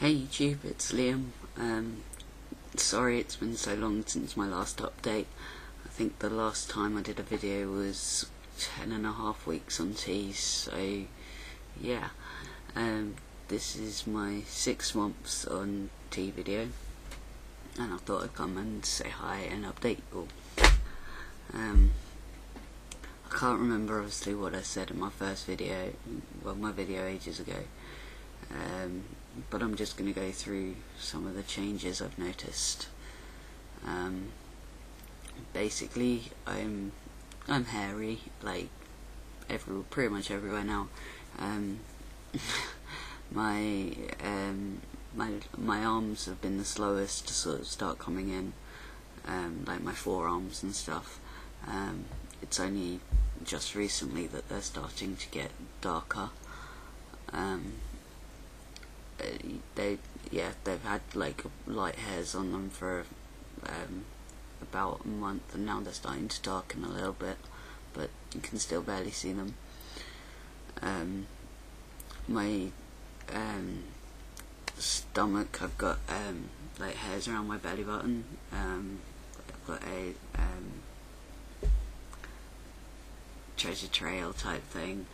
Hey YouTube, it's Liam. Sorry it's been so long since my last update. I think the last time I did a video was 10.5 weeks on tea, so yeah. This is my 6 months on tea video, and I thought I'd come and say hi and update you all. I can't remember obviously what I said in my first video, well my video ages ago, but I'm just going to go through some of the changes I've noticed. Basically I'm hairy, like pretty much everywhere now. My arms have been the slowest to sort of start coming in, like my forearms and stuff. It's only just recently that they're starting to get darker. They've had like light hairs on them for about a month, and now they're starting to darken a little bit, but you can still barely see them. My stomach, I've got like hairs around my belly button. I've got a treasure trail type thing,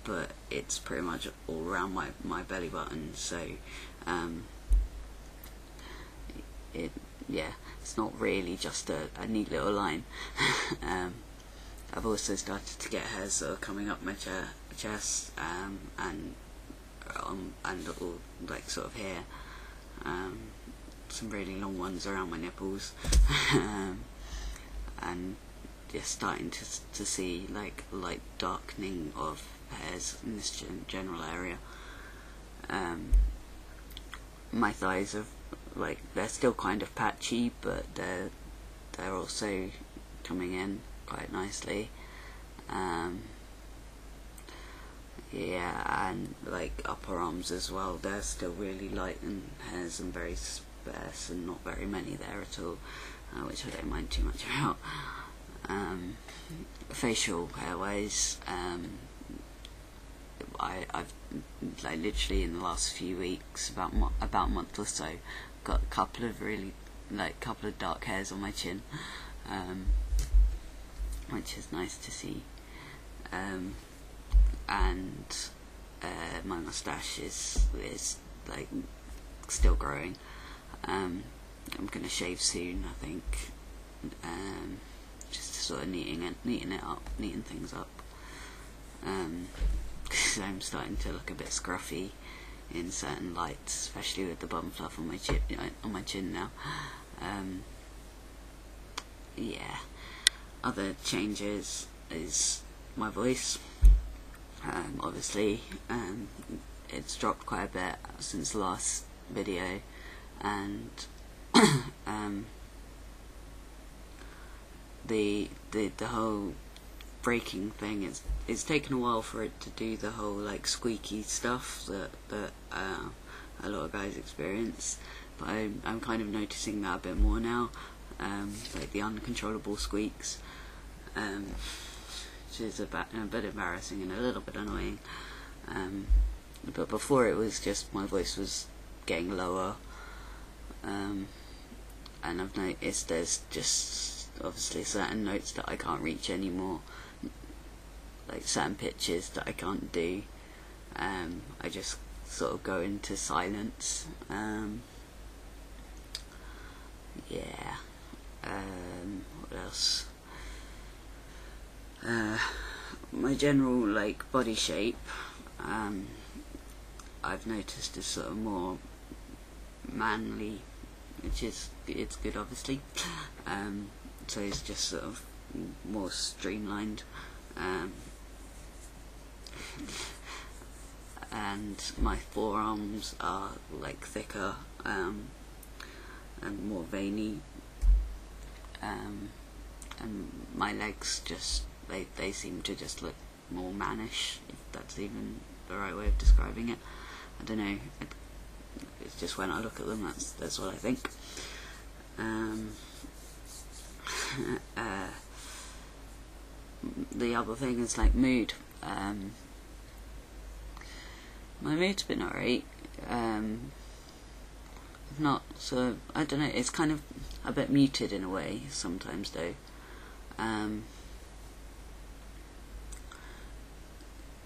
but it's pretty much all around my belly button, so it's not really just a neat little line. I've also started to get hairs that are coming up my chest, and little like sort of hair, some really long ones around my nipples, and just starting to see like light darkening of hairs in this general area. My thighs are like, they're still kind of patchy, but they're also coming in quite nicely. And like upper arms as well, they're still really light in hairs and very sparse, and not very many there at all, which I don't mind too much about. Facial hair wise, I've like literally in the last few weeks, about a month or so, got a couple of dark hairs on my chin, which is nice to see. And my moustache is like still growing. I'm gonna shave soon, I think, just to sort of neaten things up, because I'm starting to look a bit scruffy in certain lights, especially with the bum fluff on my chin now. Other changes is my voice. Obviously, it's dropped quite a bit since the last video, and the whole breaking thing, it's taken a while for it to do the whole like squeaky stuff that a lot of guys experience, but I'm kind of noticing that a bit more now, like the uncontrollable squeaks, which is a bit embarrassing and a little bit annoying. But before, it was just my voice was getting lower, and I've noticed there's just obviously certain notes that I can't reach anymore, like certain pitches that I can't do. I just sort of go into silence. What else? My general like body shape, I've noticed is sort of more manly, it's good obviously. So it's just sort of more streamlined, and my forearms are like thicker, and more veiny, and my legs just they seem to just look more mannish, if that's even the right way of describing it. I don't know, it's just when I look at them, that's what I think. The other thing is like mood. My mood's been alright. not so, I don't know, it's kind of a bit muted in a way sometimes though.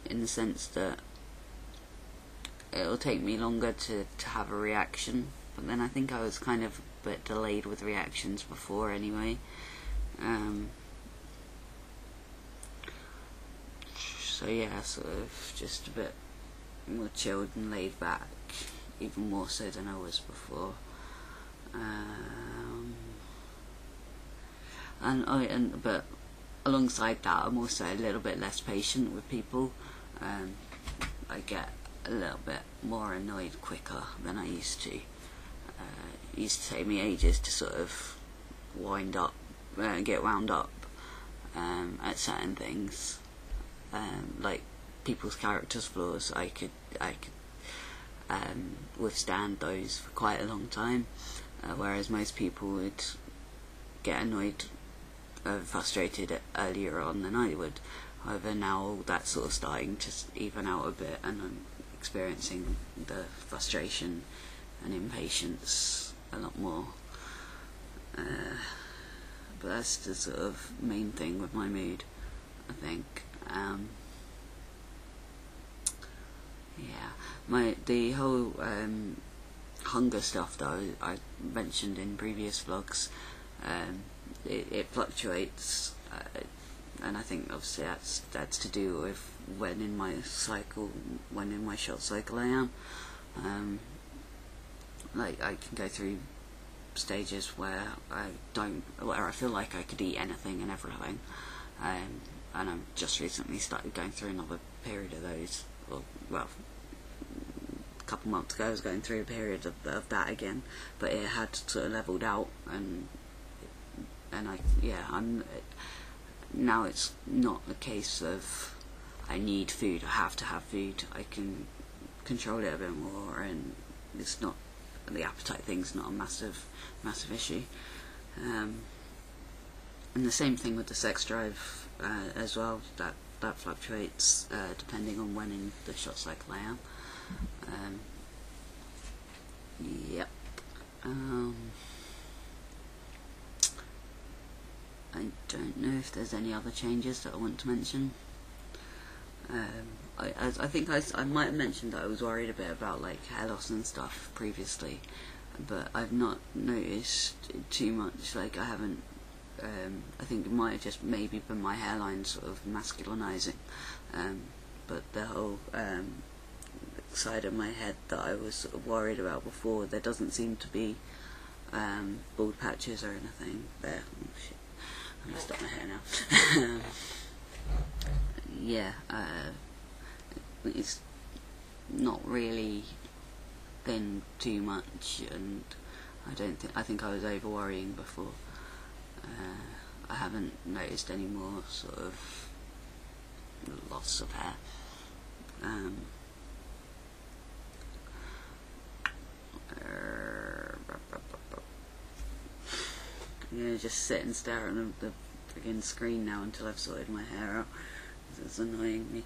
In the sense that it'll take me longer to have a reaction, but then I think I was kind of a bit delayed with reactions before anyway. So yeah, sort of just a bit more chilled and laid back, even more so than I was before. But alongside that, I'm also a little bit less patient with people. I get a little bit more annoyed quicker than I used to. It used to take me ages to sort of get wound up at certain things, like people's characters flaws. I could withstand those for quite a long time, whereas most people would get annoyed, frustrated earlier on than I would. However, now that's sort of starting to even out a bit, and I'm experiencing the frustration and impatience a lot more. But that's the sort of main thing with my mood, I think. The whole hunger stuff that I mentioned in previous vlogs, it fluctuates, and I think obviously that's to do with when in my shot cycle I am. Like I can go through stages where I feel like I could eat anything and everything, and I've just recently started going through another period of those. A couple months ago I was going through a period of that again, but it had sort of leveled out, and now it's not the case of I need food, I have to have food. I can control it a bit more, and it's not, the appetite thing's not a massive issue. And the same thing with the sex drive as well. That fluctuates depending on when in the shot cycle I am. Yep. I don't know if there's any other changes that I want to mention. I think I might have mentioned that I was worried a bit about like hair loss and stuff previously, but I've not noticed too much. Like I haven't. I think it might have just maybe been my hairline sort of masculinizing, but the whole side of my head that I was sort of worried about before, there doesn't seem to be bald patches or anything there. Oh, shit. I messed up my hair now. Yeah, it's not really been too much, and I think I was over worrying before. I haven't noticed any more sort of loss of hair. I'm gonna just sit and stare at the friggin' screen now until I've sorted my hair out, because it's annoying me.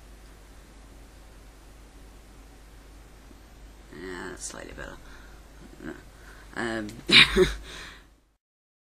Yeah, that's slightly better.